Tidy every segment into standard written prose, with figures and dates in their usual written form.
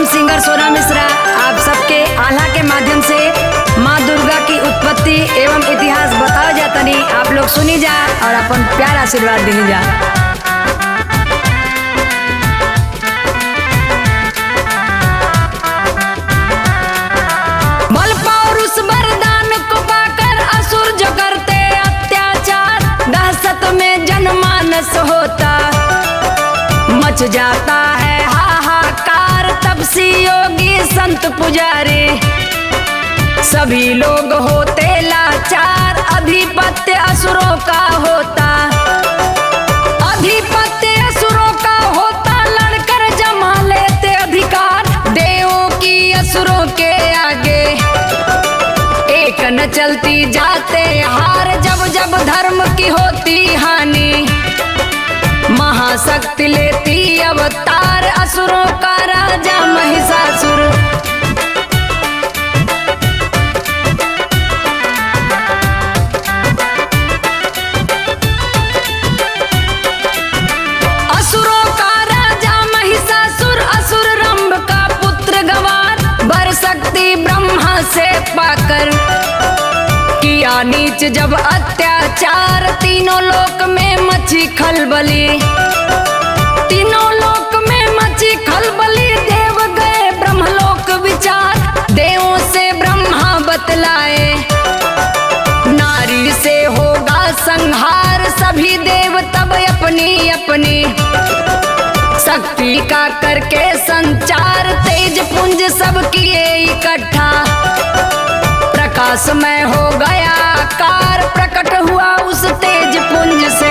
हम सिंगर सोना मिश्रा आप सबके आल्हा के माध्यम से माँ दुर्गा की उत्पत्ति एवं इतिहास बताओ जाता नहीं, आप लोग सुनी जा और अपन प्यार आशीर्वाद दी जा। बल पौरुष वरदान को पाकर असुर जो करते अत्याचार, दहशत में जनमानस होता मच जाता है हाहाकार। तब सी योगी संत पुजारी सभी लोग होते लाचार, अधिपत्य असुरों का होता, अधिपत्य असुरों का होता, लड़कर जमा लेते अधिकार। देवों की असुरों के आगे एक न चलती जाते हार, जब जब धर्म की होती हानि महाशक्ति लेती अवतार, असुरों का राजा महिषासुर। असुरों का राजा महिषासुर, असुर रंभ का पुत्र गवार, वर शक्ति ब्रह्मा से पाकर किया नीच जब अत्याचार। तीनों लोक में मची खलबली, तीनों लोक में मची खलबली, देव गए ब्रह्मलोक विचार। देवों से ब्रह्मा बतलाए नारी से होगा संहार, सभी देव तब अपनी अपनी शक्ति का करके संचार। तेज पुंज सब किए इकट्ठा, प्रकाश में हो गया आकार, प्रकट हुआ उस तेज पुंज से।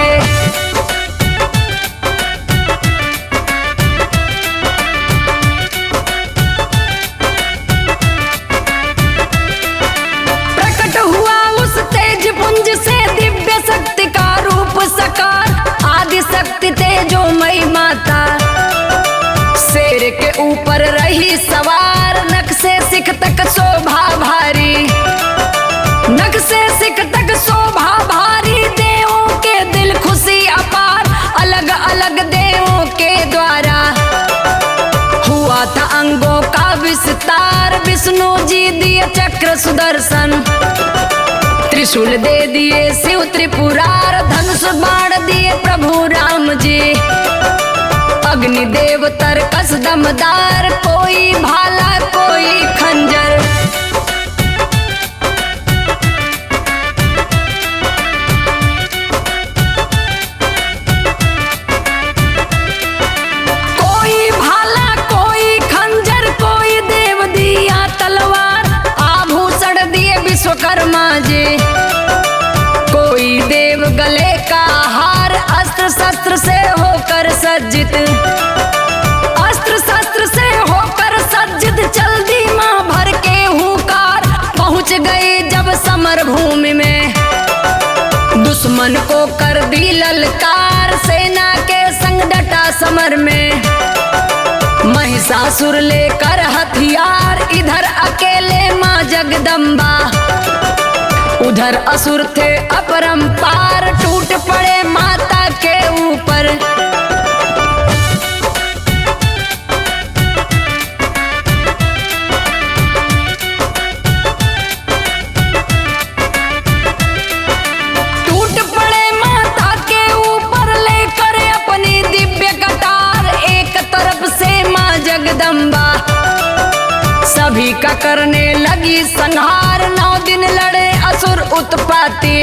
प्रकट हुआ उस तेज पुंज से दिव्य शक्ति का रूप साकार, आदि शक्ति तेजोमयी माता शेर के ऊपर रही सवार। नख से सिख तक शोभा भारी, नख से सिख तक शोभा भारी, देवों के दिल खुशी अपार। अलग अलग देवों के द्वारा हुआ था अंगों का विस्तार, विष्णु जी दिए चक्र सुदर्शन, त्रिशूल दे दिए शिव त्रिपुरार, धनुष बाण दिए प्रभु राम जी, अग्निदेव तरकस दमदार, कोई भाला कोई खंजर। कोई भाला कोई खंजर, कोई देव दिया तलवार, आभूषण दिए विश्वकर्मा जी, कोई देव गले का हार। अस्त्र शस्त्र से होकर सज्जित, अस्त्र शस्त्र से होकर सज्जित, चल दी मां भर के हुंकार। पहुंच गए जब समर भूमि में, दुश्मन को कर दी ललकार, सेना के संग डटा समर में महिषासुर लेकर हथियार। इधर अकेले मां जगदम्बा, उधर असुर थे अपरंपार, टूट पड़े माता के ऊपर। टूट पड़े माता के ऊपर लेकर अपनी दिव्य कटार, एक तरफ से मां जगदम्बा सभी का करने लगी संहार। 9 दिन लड़े असुर उत्पाती,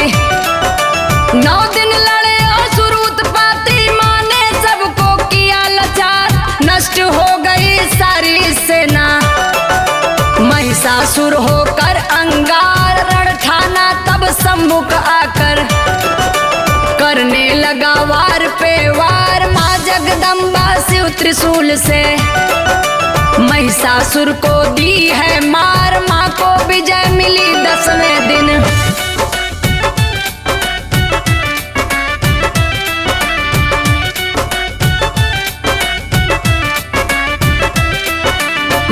9 दिन लड़े असुर उत्पाती, मां ने सबको किया लाचार। नष्ट हो गई सारी सेना, महिषासुर होकर अंगार, रणठाना तब सम्मुख आकर करने लगा वार पे वार। मां जगदम्बा शिव त्रिशूल से महिषासुर को दी है मार, मां को विजय मिली 10वें दिन।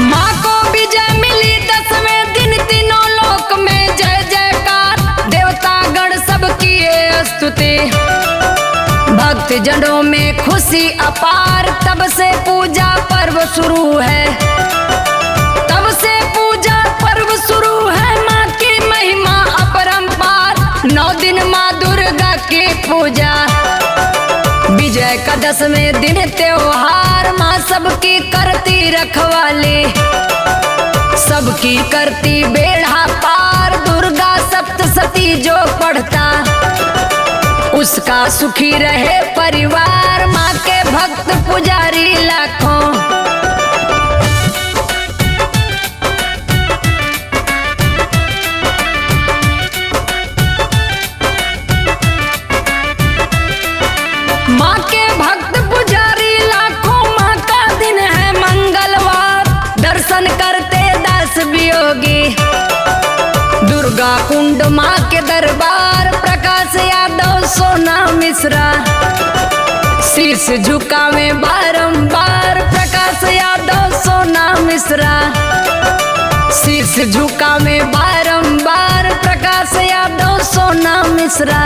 मां को विजय मिली 10वें दिन, तीनों लोक में जय जयकार, देवतागण सब किए स्तुति, भक्त जनों में खुशी सी अपार, तब से पूजा पर्व शुरू है, तब से पूजा पर्व शुरू है। माँ की महिमा अपरंपार, 9 दिन माँ दुर्गा की पूजा। विजय का 10वें दिन त्योहार, माँ सबकी करती रखवाली, सबकी करती बेड़ा पार। दुर्गा सप्तशती जो पढ़ता, उसका सुखी रहे परिवार। माँ के भक्त पुजारी लाखों, माँ के भक्त पुजारी लाखों। माँ का दिन है मंगलवार, दर्शन करते दास वियोगी। दुर्गा कुंड माँ के दरबार, प्रकाश यादव सोना मिश्रा शीश झुकावे बारंबार। प्रकाश यादव सोना मिश्रा शीश झुकावे बारंबार। प्रकाश यादव सोना मिश्रा।